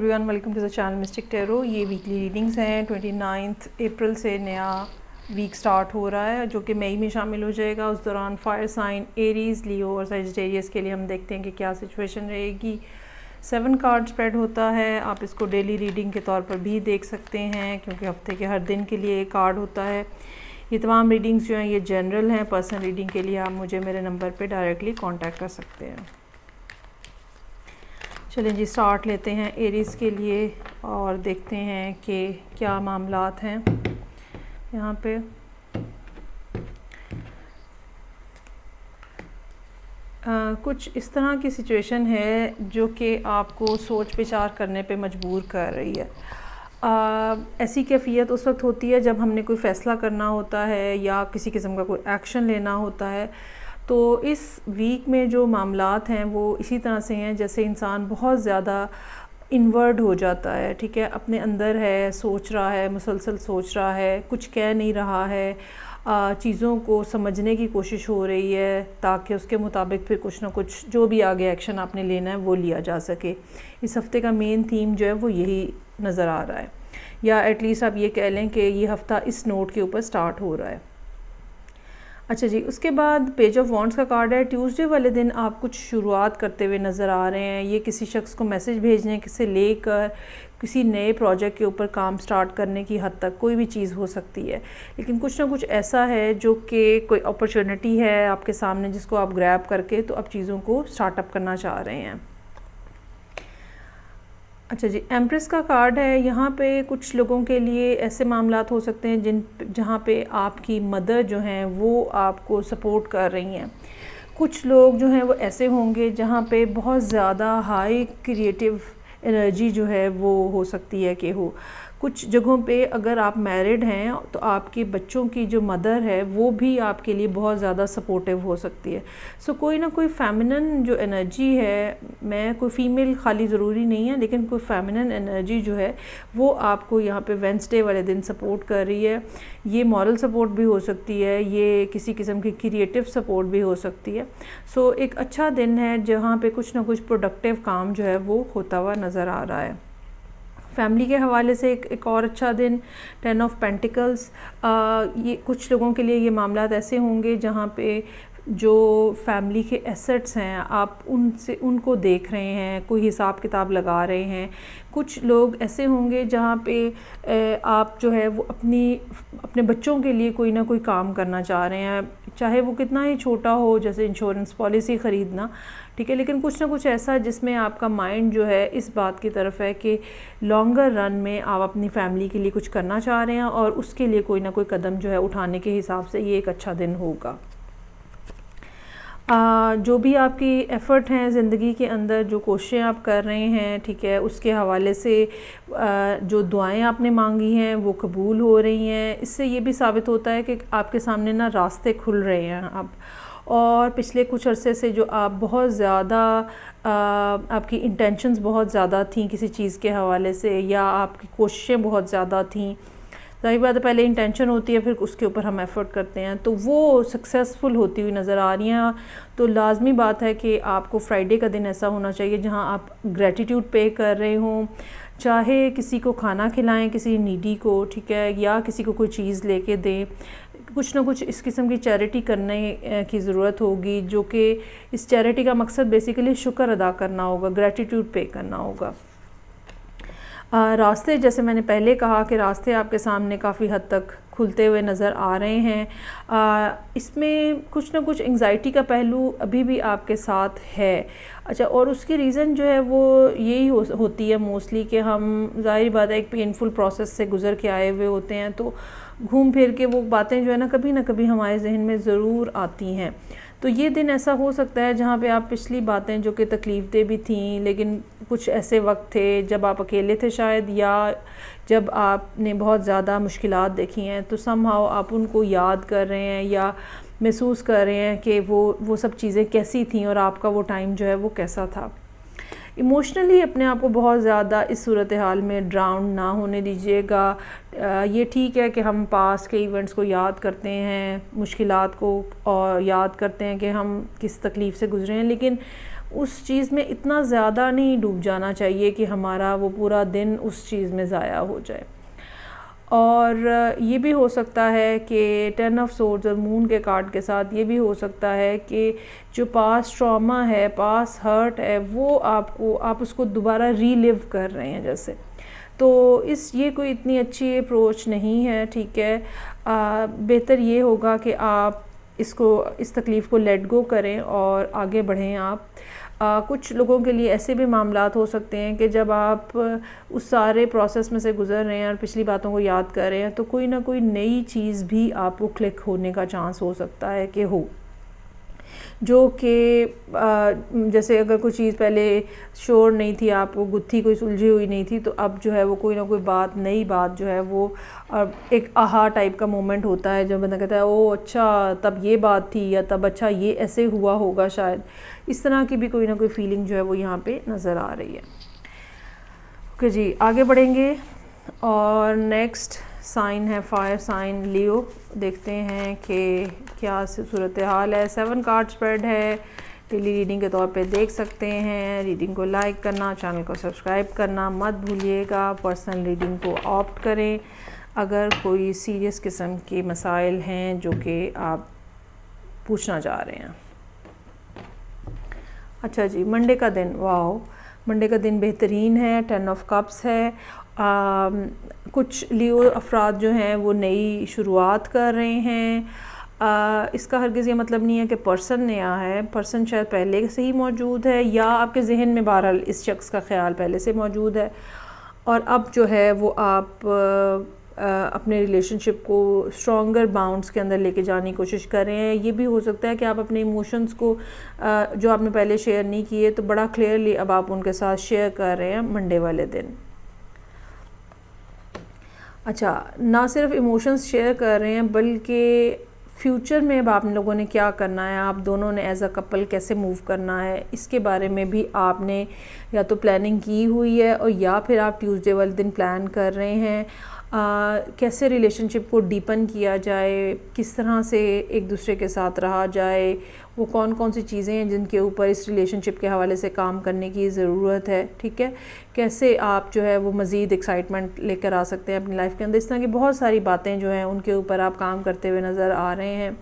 Everyone, welcome to the channel Mystic Tarot. ये weekly readings हैं। 29 अप्रैल से नया वीक स्टार्ट हो रहा है जो कि मई में शामिल हो जाएगा। उस दौरान फायर साइन एरीज़, लियो और सजिटेरियस के लिए हम देखते हैं कि क्या सिचुएशन रहेगी। 7 कार्ड स्प्रेड होता है। आप इसको डेली रीडिंग के तौर पर भी देख सकते हैं क्योंकि हफ्ते के हर दिन के लिए एक कार्ड होता है। ये तमाम रीडिंग्स जो हैं ये जनरल हैं। पर्सनल रीडिंग के लिए आप मुझे मेरे नंबर पे डायरेक्टली कांटेक्ट कर सकते हैं। चलें जी, स्टार्ट लेते हैं एरीज़ के लिए और देखते हैं कि क्या मामलात हैं यहाँ पे। कुछ इस तरह की सिचुएशन है जो कि आपको सोच विचार करने पे मजबूर कर रही है। ऐसी कैफियत उस वक्त होती है जब हमने कोई फ़ैसला करना होता है या किसी किस्म का कोई एक्शन लेना होता है। तो इस वीक में जो मामलात हैं वो इसी तरह से हैं जैसे इंसान बहुत ज़्यादा इन्वर्ट हो जाता है, ठीक है, अपने अंदर है, सोच रहा है, मुसलसल सोच रहा है, कुछ कह नहीं रहा है, चीज़ों को समझने की कोशिश हो रही है ताकि उसके मुताबिक फिर कुछ ना कुछ जो भी आगे एक्शन आपने लेना है वो लिया जा सके। इस हफ़्ते का मेन थीम जो है वो यही नज़र आ रहा है, या एटलीस्ट आप ये कह लें कि ये हफ़्ता इस नोट के ऊपर स्टार्ट हो रहा है। अच्छा जी, उसके बाद पेज ऑफ वॉन्ड्स का कार्ड है। ट्यूसडे वाले दिन आप कुछ शुरुआत करते हुए नज़र आ रहे हैं। ये किसी शख्स को मैसेज भेजने से लेकर किसी नए प्रोजेक्ट के ऊपर काम स्टार्ट करने की हद तक कोई भी चीज़ हो सकती है, लेकिन कुछ ना कुछ ऐसा है जो कि कोई अपॉर्चुनिटी है आपके सामने जिसको आप ग्रैब करके तो अब चीज़ों को स्टार्टअप करना चाह रहे हैं। अच्छा जी, एम्प्रेस का कार्ड है। यहाँ पे कुछ लोगों के लिए ऐसे मामलात हो सकते हैं जहाँ पे आपकी मदर जो हैं वो आपको सपोर्ट कर रही हैं। कुछ लोग जो हैं वो ऐसे होंगे जहाँ पे बहुत ज़्यादा हाई क्रिएटिव एनर्जी जो है वो हो सकती है कि हो। कुछ जगहों पे अगर आप मैरिड हैं तो आपके बच्चों की जो मदर है वो भी आपके लिए बहुत ज़्यादा सपोर्टिव हो सकती है। सो कोई ना कोई फेमिनिन जो एनर्जी है, मैं कोई फ़ीमेल खाली ज़रूरी नहीं है, लेकिन कोई फेमिनिन एनर्जी जो है वो आपको यहाँ पे वेडनेसडे वाले दिन सपोर्ट कर रही है। ये मॉरल सपोर्ट भी हो सकती है, ये किसी किस्म की क्रिएटिव सपोर्ट भी हो सकती है। सो एक अच्छा दिन है जहाँ पे कुछ ना कुछ प्रोडक्टिव काम जो है वो होता हुआ नज़र आ रहा है। फैमिली के हवाले से एक और अच्छा दिन, 10 ऑफ पेंटिकल्स। ये कुछ लोगों के लिए ये मामलात ऐसे होंगे जहाँ पे जो फैमिली के एसेट्स हैं आप उनको देख रहे हैं, कोई हिसाब किताब लगा रहे हैं। कुछ लोग ऐसे होंगे जहाँ पे आप जो है वो अपने बच्चों के लिए कोई ना कोई काम करना चाह रहे हैं, चाहे वो कितना ही छोटा हो, जैसे इंश्योरेंस पॉलिसी ख़रीदना, ठीक है, लेकिन कुछ ना कुछ ऐसा जिसमें आपका माइंड जो है इस बात की तरफ है कि लॉन्गर रन में आप अपनी फैमिली के लिए कुछ करना चाह रहे हैं और उसके लिए कोई ना कोई कदम जो है उठाने के हिसाब से ये एक अच्छा दिन होगा। जो भी आपकी एफ़र्ट हैं ज़िंदगी के अंदर, जो कोशिशें आप कर रहे हैं, ठीक है, उसके हवाले से जो दुआएं आपने मांगी हैं वो कबूल हो रही हैं। इससे ये भी साबित होता है कि आपके सामने ना रास्ते खुल रहे हैं अब। और पिछले कुछ अरसे से जो आप बहुत ज़्यादा आपकी इंटेंशंस बहुत ज़्यादा थी किसी चीज़ के हवाले से, या आपकी कोशिशें बहुत ज़्यादा थी, ज़ाहिर बात है पहले इंटेंशन होती है फिर उसके ऊपर हम एफ़र्ट करते हैं, तो वो सक्सेसफुल होती हुई नज़र आ रही हैं। तो लाजमी बात है कि आपको फ्राइडे का दिन ऐसा होना चाहिए जहां आप ग्रैटिट्यूड पे कर रहे हों, चाहे किसी को खाना खिलाएं, किसी नीडी को, ठीक है, या किसी को कोई चीज़ लेके दें। कुछ ना कुछ इस किस्म की चैरिटी करने की ज़रूरत होगी, जो कि इस चैरिटी का मकसद बेसिकली शुक्र अदा करना होगा, ग्रैटिट्यूड पे करना होगा। रास्ते, जैसे मैंने पहले कहा कि रास्ते आपके सामने काफ़ी हद तक खुलते हुए नज़र आ रहे हैं। इसमें कुछ ना कुछ एंग्जाइटी का पहलू अभी भी आपके साथ है। अच्छा, और उसकी रीज़न जो है वो यही होती है मोस्टली कि हम, ज़ाहिर बात है, एक पेनफुल प्रोसेस से गुज़र के आए हुए होते हैं, तो घूम फिर के वो बातें जो है ना कभी हमारे जहन में ज़रूर आती हैं। तो ये दिन ऐसा हो सकता है जहाँ पे आप पिछली बातें जो कि तकलीफ़देह भी थीं, लेकिन कुछ ऐसे वक्त थे जब आप अकेले थे शायद, या जब आपने बहुत ज़्यादा मुश्किलात देखी हैं, तो समहाउ आप उनको याद कर रहे हैं या महसूस कर रहे हैं कि वो सब चीज़ें कैसी थीं और आपका वो टाइम जो है वो कैसा था। इमोशनली अपने आप को बहुत ज़्यादा इस सूरत हाल में ड्राउन ना होने दीजिएगा। ये ठीक है कि हम पास के इवेंट्स को याद करते हैं, मुश्किलात को और याद करते हैं कि हम किस तकलीफ़ से गुज़रे हैं, लेकिन उस चीज़ में इतना ज़्यादा नहीं डूब जाना चाहिए कि हमारा वो पूरा दिन उस चीज़ में ज़ाया हो जाए। और ये भी हो सकता है कि 10 ऑफ सोर्ड्स और मून के कार्ड के साथ ये भी हो सकता है कि जो पास्ट ट्रॉमा है, पास्ट हर्ट है, वो आप उसको दोबारा रीलिव कर रहे हैं जैसे। तो ये कोई इतनी अच्छी अप्रोच नहीं है, ठीक है। बेहतर ये होगा कि आप इस तकलीफ़ को लेट गो करें और आगे बढ़ें आप। कुछ लोगों के लिए ऐसे भी मामलात हो सकते हैं कि जब आप उस सारे प्रोसेस में से गुज़र रहे हैं और पिछली बातों को याद कर रहे हैं, तो कोई ना कोई नई चीज़ भी आपको क्लिक होने का चांस हो सकता है कि हो, जो कि जैसे अगर कोई चीज़ पहले श्योर नहीं थी, आपको गुत्थी कोई सुलझी हुई नहीं थी, तो अब जो है वो कोई ना कोई नई बात जो है वो एक आहा टाइप का मोमेंट होता है, जब बंदा कहता है ओ अच्छा तब ये बात थी, या तब अच्छा ये ऐसे हुआ होगा शायद। इस तरह की भी कोई ना कोई फीलिंग जो है वो यहाँ पे नज़र आ रही है। ओके जी, आगे बढ़ेंगे और नेक्स्ट साइन है फायर साइन लियो। देखते हैं कि क्या सूरत हाल है। 7 कार्ड स्प्रेड है, डेली रीडिंग के तौर पे देख सकते हैं। रीडिंग को लाइक करना, चैनल को सब्सक्राइब करना मत भूलिएगा। पर्सनल रीडिंग को ऑप्ट करें अगर कोई सीरियस किस्म के मसाइल हैं जो कि आप पूछना चाह रहे हैं। अच्छा जी, मंडे का दिन, वाह, मंडे का दिन बेहतरीन है। 10 ऑफ कप्स है। कुछ लियो अफराद जो हैं वो नई शुरुआत कर रहे हैं। इसका हरगिज़ ये मतलब नहीं है कि पर्सन नया है, पर्सन शायद पहले से ही मौजूद है, या आपके जहन में बहरहाल इस शख्स का ख्याल पहले से मौजूद है और अब जो है वो आप अपने रिलेशनशिप को स्ट्रॉन्गर बाउंड्स के अंदर लेके जाने की कोशिश कर रहे हैं। ये भी हो सकता है कि आप अपने इमोशंस को जो आपने पहले शेयर नहीं किए, तो बड़ा क्लियरली अब आप उनके साथ शेयर कर रहे हैं मंडे वाले दिन। अच्छा, ना सिर्फ इमोशंस शेयर कर रहे हैं बल्कि फ्यूचर में अब आप लोगों ने क्या करना है, आप दोनों ने एज अ कपल कैसे मूव करना है, इसके बारे में भी आपने या तो प्लानिंग की हुई है और या फिर आप ट्यूसडे वाले दिन प्लान कर रहे हैं। कैसे रिलेशनशिप को डीपन किया जाए, किस तरह से एक दूसरे के साथ रहा जाए, वो कौन कौन सी चीज़ें हैं जिनके ऊपर इस रिलेशनशिप के हवाले से काम करने की ज़रूरत है, ठीक है। कैसे आप जो है वो मज़ीद एक्साइटमेंट लेकर आ सकते हैं अपनी लाइफ के अंदर। इस तरह की बहुत सारी बातें जो हैं उनके ऊपर आप काम करते हुए नज़र आ रहे हैं।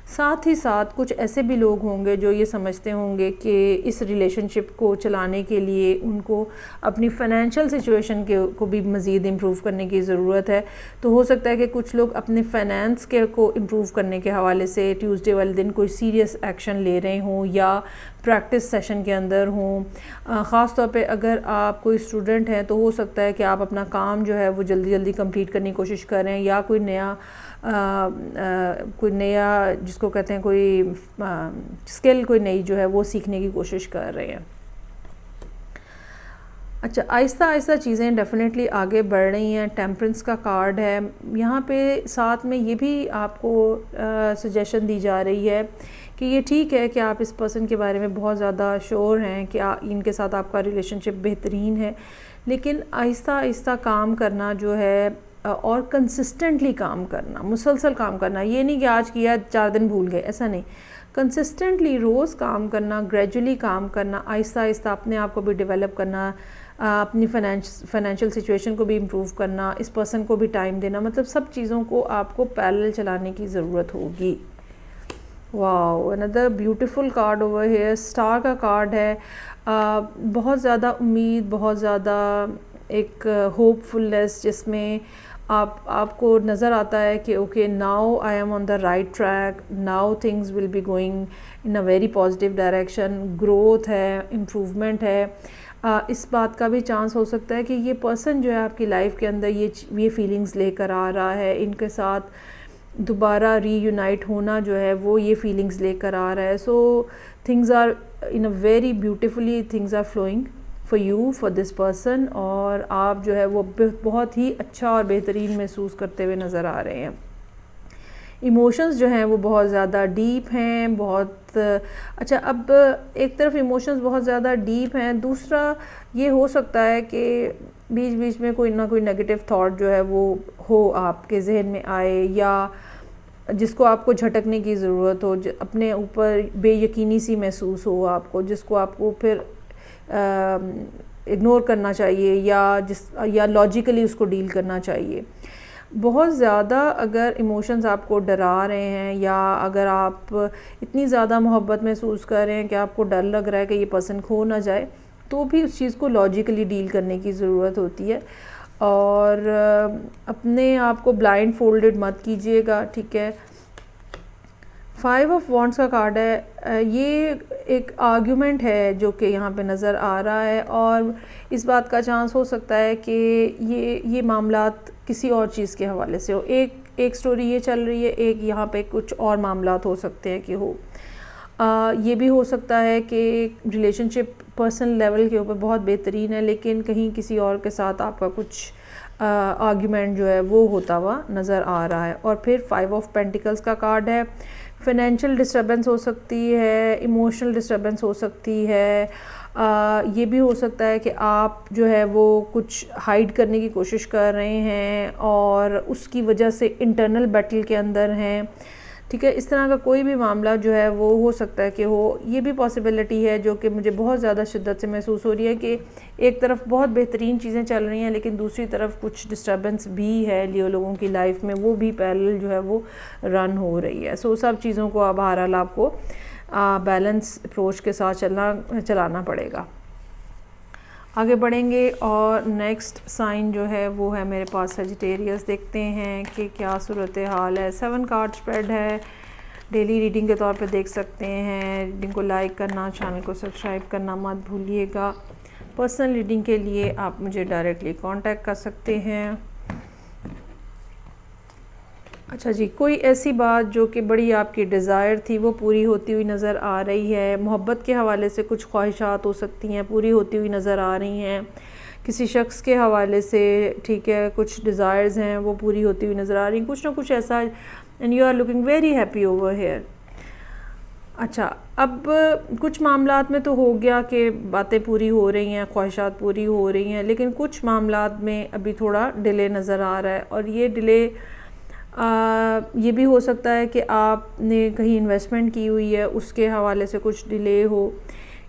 साथ ही साथ कुछ ऐसे भी लोग होंगे जो ये समझते होंगे कि इस रिलेशनशिप को चलाने के लिए उनको अपनी फ़ाइनेंशियल सिचुएशन को भी मज़ीद इम्प्रूव करने की ज़रूरत है। तो हो सकता है कि कुछ लोग अपने फाइनेंस को इम्प्रूव करने के हवाले से ट्यूसडे वाले दिन कोई सीरियस एक्शन ले रहे हों या प्रैक्टिस सेशन के अंदर हों। ख़ास तौर पे अगर आप कोई स्टूडेंट हैं तो हो सकता है कि आप अपना काम जो है वो जल्दी जल्दी कंप्लीट करने की कोशिश करें, या कोई नया जिसको कहते हैं कोई स्किल कोई नई जो है वो सीखने की कोशिश कर रहे हैं। अच्छा, आहिस्ता आहिस्ता चीज़ें डेफिनेटली आगे बढ़ रही हैं। टेम्परेंस का कार्ड है यहाँ पे, साथ में ये भी आपको सजेशन दी जा रही है कि ये ठीक है कि आप इस पर्सन के बारे में बहुत ज़्यादा श्योर हैं कि इनके साथ आपका रिलेशनशिप बेहतरीन है, लेकिन आहिस्ता आहिस्ता काम करना जो है और कंसिस्टेंटली काम करना, मुसलसल काम करना। ये नहीं कि आज किया 4 दिन भूल गए, ऐसा नहीं। कंसिस्टेंटली रोज़ काम करना, ग्रेजुअली काम करना, आहिस्ता आहिस्ता अपने आप को भी डेवलप करना, अपनी फाइनेंशियल सिचुएशन को भी इम्प्रूव करना, इस पर्सन को भी टाइम देना, मतलब सब चीज़ों को आपको पैरेलल चलाने की ज़रूरत होगी। Wow, another beautiful card over here, star का कार्ड है। बहुत ज़्यादा उम्मीद, बहुत ज़्यादा एक होपफुलनेस, जिसमें आपको नज़र आता है कि okay now I am on the right track, now things will be going in a very positive direction. Growth है, इम्प्रूवमेंट है। इस बात का भी चांस हो सकता है कि ये पर्सन जो है आपकी लाइफ के अंदर ये फीलिंग्स लेकर आ रहा है, इनके साथ दोबारा रीयूनाइट होना जो है वो ये फीलिंग्स लेकर आ रहा है। So things are in a very beautifully, things are flowing for you, for this person, और आप जो है वो बहुत ही अच्छा और बेहतरीन महसूस करते हुए नज़र आ रहे हैं। इमोशंस जो हैं वो बहुत ज़्यादा डीप हैं, बहुत अच्छा। अब एक तरफ इमोशंस बहुत ज़्यादा डीप हैं, दूसरा ये हो सकता है कि बीच बीच में कोई ना कोई नेगेटिव थॉट जो है वो हो आपके जहन में आए, या जिसको आपको झटकने की ज़रूरत हो, अपने ऊपर बेयकीनी सी महसूस हो आपको, जिसको आपको फिर इग्नोर करना चाहिए या लॉजिकली उसको डील करना चाहिए। बहुत ज़्यादा अगर इमोशंस आपको डरा रहे हैं या अगर आप इतनी ज़्यादा मोहब्बत महसूस कर रहे हैं कि आपको डर लग रहा है कि ये पर्सन खो ना जाए, तो भी उस चीज़ को लॉजिकली डील करने की ज़रूरत होती है। और अपने आप को ब्लाइंड फोल्डेड मत कीजिएगा, ठीक है। 5 ऑफ वॉन्ड्स का कार्ड है, ये एक आर्ग्यूमेंट है जो कि यहाँ पे नज़र आ रहा है, और इस बात का चांस हो सकता है कि ये मामलात किसी और चीज़ के हवाले से हो। एक स्टोरी ये चल रही है, एक यहाँ पे कुछ और मामलात हो सकते हैं कि हो। ये भी हो सकता है कि रिलेशनशिप पर्सनल लेवल के ऊपर बहुत बेहतरीन है, लेकिन कहीं किसी और के साथ आपका कुछ आर्ग्यूमेंट जो है वो होता हुआ नज़र आ रहा है। और फिर 5 ऑफ पेंटिकल्स का कार्ड है, फाइनेंशियल डिस्टर्बेंस हो सकती है, इमोशनल डिस्टर्बेंस हो सकती है। ये भी हो सकता है कि आप जो है वो कुछ हाइड करने की कोशिश कर रहे हैं और उसकी वजह से इंटरनल बैटल के अंदर हैं, ठीक है। इस तरह का कोई भी मामला जो है वो हो सकता है कि हो। ये भी पॉसिबिलिटी है जो कि मुझे बहुत ज़्यादा शिद्दत से महसूस हो रही है कि एक तरफ बहुत बेहतरीन चीज़ें चल रही हैं, लेकिन दूसरी तरफ कुछ डिस्टर्बेंस भी है लियो लोगों की लाइफ में, वो भी पैरेलल जो है वो रन हो रही है। सो सब चीज़ों को अब बहरहाल आपको बैलेंस अप्रोच के साथ चलाना पड़ेगा। आगे बढ़ेंगे और नेक्स्ट साइन जो है वो है मेरे पास सजिटेरियस। देखते हैं कि क्या सूरत हाल है। 7 कार्ड स्प्रेड है, डेली रीडिंग के तौर पे देख सकते हैं। रीडिंग को लाइक करना, चैनल को सब्सक्राइब करना मत भूलिएगा। पर्सनल रीडिंग के लिए आप मुझे डायरेक्टली कांटेक्ट कर सकते हैं। अच्छा जी, कोई ऐसी बात जो कि बड़ी आपकी डिज़ायर थी वो पूरी होती हुई नज़र आ रही है। मोहब्बत के हवाले से कुछ ख्वाहिशात हो सकती हैं, पूरी होती हुई नज़र आ रही हैं। किसी शख्स के हवाले से, ठीक है, कुछ डिज़ायर्स हैं वो पूरी होती हुई नज़र आ रही हैं, कुछ ना कुछ ऐसा, and you are looking very happy over here. अच्छा, अब कुछ मामलात में तो हो गया कि बातें पूरी हो रही हैं, ख्वाहिशात पूरी हो रही हैं, लेकिन कुछ मामलात में अभी थोड़ा डिले नज़र आ रहा है। और ये डिले ये भी हो सकता है कि आपने कहीं इन्वेस्टमेंट की हुई है, उसके हवाले से कुछ डिले हो।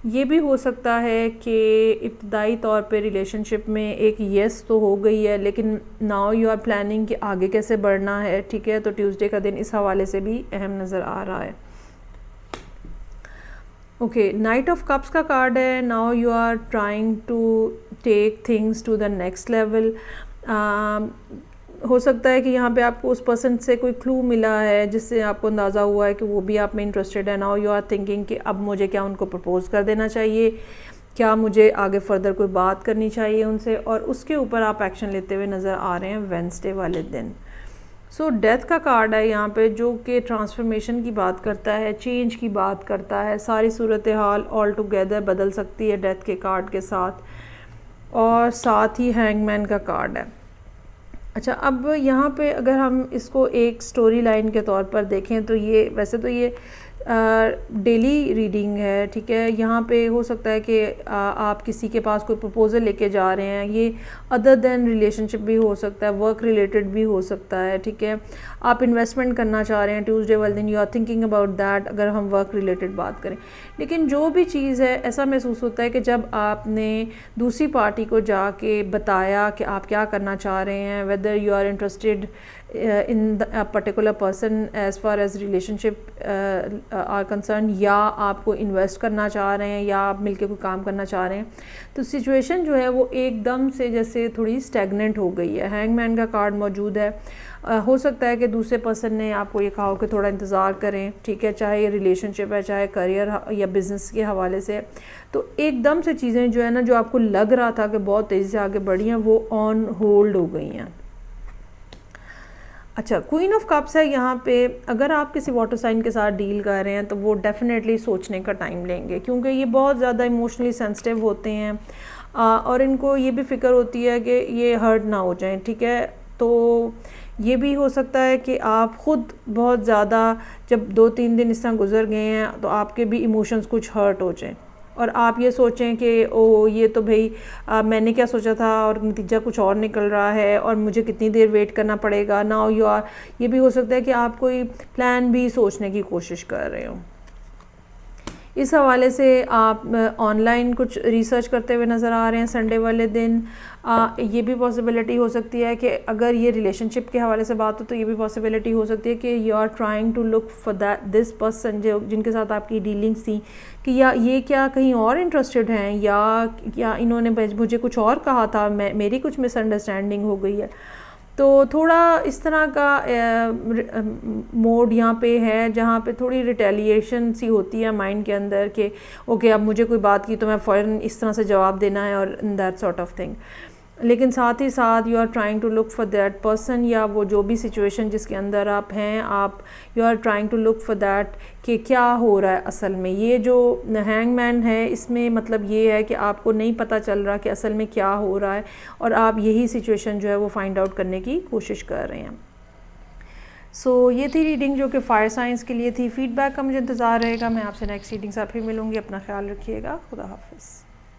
ये भी हो सकता है कि इब्तदाई तौर पे रिलेशनशिप में एक येस तो हो गई है, लेकिन नाउ यू आर प्लानिंग कि आगे कैसे बढ़ना है, ठीक है। तो ट्यूसडे का दिन इस हवाले से भी अहम नज़र आ रहा है। ओके, नाइट ऑफ कप्स का कार्ड है। Now you are trying to take things to the next level. हो सकता है कि यहाँ पे आपको उस पर्सन से कोई क्लू मिला है जिससे आपको अंदाज़ा हुआ है कि वो भी आप में इंटरेस्टेड है। नाउ यू आर थिंकिंग कि अब मुझे क्या उनको प्रपोज़ कर देना चाहिए, क्या मुझे आगे फर्दर कोई बात करनी चाहिए उनसे, और उसके ऊपर आप एक्शन लेते हुए नज़र आ रहे हैं वेडनेसडे वाले दिन। सो डेथ का कार्ड है यहाँ पे, जो कि ट्रांसफॉर्मेशन की बात करता है, चेंज की बात करता है। सारी सूरत हाल ऑल टुगेदर बदल सकती है डेथ के कार्ड के साथ, और साथ ही हैंगमैन का कार्ड है। अच्छा, अब यहाँ पे अगर हम इसको एक स्टोरी लाइन के तौर पर देखें तो ये वैसे तो ये डेली रीडिंग है, ठीक है। यहाँ पे हो सकता है कि आप किसी के पास कोई प्रपोज़ल लेके जा रहे हैं, ये अदर देन रिलेशनशिप भी हो सकता है, वर्क रिलेटेड भी हो सकता है, ठीक है। आप इन्वेस्टमेंट करना चाह रहे हैं ट्यूसडे वाले दिन, you are thinking about that, अगर हम वर्क रिलेटेड बात करें। लेकिन जो भी चीज़ है, ऐसा महसूस होता है कि जब आपने दूसरी पार्टी को जाके बताया कि आप क्या करना चाह रहे हैं, whether you are interested in the particular person as far as relationship are concern, या आपको इन्वेस्ट करना चाह रहे हैं, या आप मिलके कोई काम करना चाह रहे हैं, तो सिचुएशन जो है वो एकदम से जैसे थोड़ी स्टैगनेंट हो गई है। हैंगमैन का कार्ड मौजूद है। हो सकता है कि दूसरे पर्सन ने आपको ये कहा हो कि थोड़ा इंतज़ार करें, ठीक है, चाहे ये रिलेशनशिप है, चाहे करियर या बिज़नेस के हवाले से। तो एकदम से चीज़ें जो है ना, जो आपको लग रहा था कि बहुत तेज़ी से आगे बढ़ी हैं, वो ऑन होल्ड हो गई हैं। अच्छा, क्वीन ऑफ कप्स है यहाँ पे। अगर आप किसी वाटर साइन के साथ डील कर रहे हैं तो वो डेफिनेटली सोचने का टाइम लेंगे, क्योंकि ये बहुत ज़्यादा इमोशनली सेंसिटिव होते हैं, और इनको ये भी फ़िक्र होती है कि ये हर्ट ना हो जाएं, ठीक है। तो ये भी हो सकता है कि आप ख़ुद बहुत ज़्यादा, जब 2-3 दिन इस तरह गुजर गए हैं, तो आपके भी इमोशंस कुछ हर्ट हो जाएं, और आप ये सोचें कि ओ ये तो भाई मैंने क्या सोचा था और नतीजा कुछ और निकल रहा है और मुझे कितनी देर वेट करना पड़ेगा। नाउ यू आर, ये भी हो सकता है कि आप कोई प्लान भी सोचने की कोशिश कर रहे हो। इस हवाले से आप ऑनलाइन कुछ रिसर्च करते हुए नज़र आ रहे हैं संडे वाले दिन। ये भी पॉसिबिलिटी हो सकती है कि अगर ये रिलेशनशिप के हवाले से बात हो तो ये भी पॉसिबिलिटी हो सकती है कि you are trying to look for that this person जो जिनके साथ आपकी डीलिंग्स थी कि या ये क्या कहीं और इंटरेस्टेड हैं या इन्होंने मुझे कुछ और कहा था, मेरी कुछ मिसअंडरस्टैंडिंग हो गई है। तो थोड़ा इस तरह का मोड यहाँ पे है जहाँ पे थोड़ी रिटेलिएशन सी होती है माइंड के अंदर कि ओके अब मुझे कोई बात की तो मैं फ़ौरन इस तरह से जवाब देना है और दैट सॉर्ट ऑफ थिंग। लेकिन साथ ही साथ you are trying to look for that person, या वो जो भी सिचुएशन जिसके अंदर आप हैं, आप you are trying to look for that कि क्या हो रहा है असल में। ये जो हैंगमैन है इसमें मतलब ये है कि आपको नहीं पता चल रहा कि असल में क्या हो रहा है और आप यही सिचुएशन जो है वो फाइंड आउट करने की कोशिश कर रहे हैं। सो ये थी रीडिंग जो कि फायर साइंस के लिए थी। फीडबैक का मुझे इंतज़ार रहेगा। मैं आपसे नेक्स्ट रीडिंग साथ फिर मिलूँगी। अपना ख्याल रखिएगा। खुदा हाफिज़।